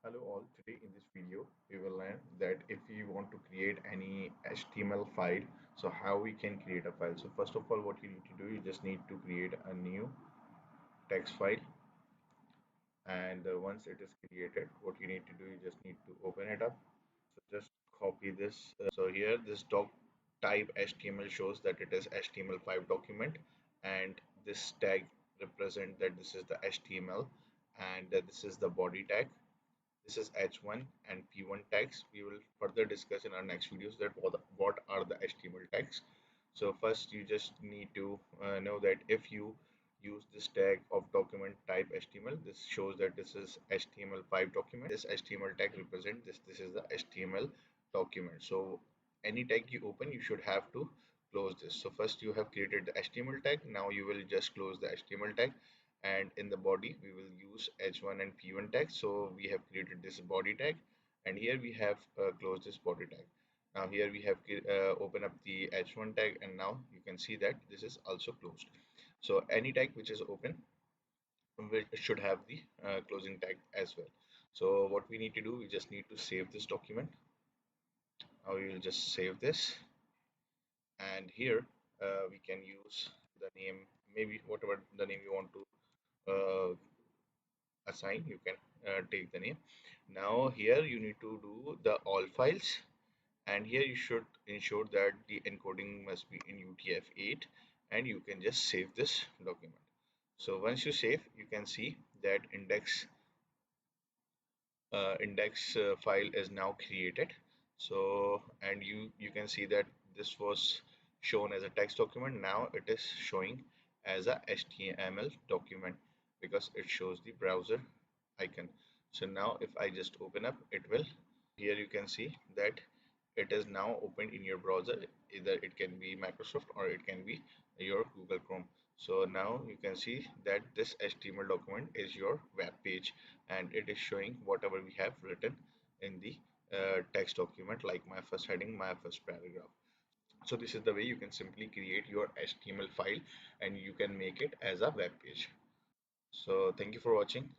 Hello all, today in this video we will learn that if you want to create any HTML file, so how we can create a file. So first of all what you need to do, you just need to create a new text file, and once it is created, what you need to do, you just need to open it up. So just copy this. So here this doc type HTML shows that it is HTML5 document, and this tag represent that this is the HTML, and this is the body tag. This is H1 and P1 tags. We will further discuss in our next videos that what are the HTML tags. So first you just need to know that if you use this tag of document type HTML, this shows that this is HTML5 document. This HTML tag represent this is the HTML document. So any tag you open, you should have to close this. So first you have created the HTML tag. Now you will just close the HTML tag, and in the body we will use h1 and p1 tag. So we have created this body tag, and here we have closed this body tag. Now here we have open up the h1 tag, and now you can see that this is also closed. So any tag which is open should have the closing tag as well. So what we need to do, we just need to save this document. Now we will just save this, and here we can use the name, maybe whatever the name you want to uh, assign, you can take the name. Now here you need to do the all files, and here you should ensure that the encoding must be in UTF-8, and you can just save this document. So once you save, you can see that index file is now created. So and you can see that this was shown as a text document, now it is showing as a HTML document because it shows the browser icon. So now if I just open up, it will, here you can see that it is now opened in your browser. Either it can be Microsoft or it can be your Google Chrome. So now you can see that this HTML document is your web page, and it is showing whatever we have written in the text document, like my first heading, my first paragraph. So this is the way you can simply create your HTML file and you can make it as a web page. So thank you for watching.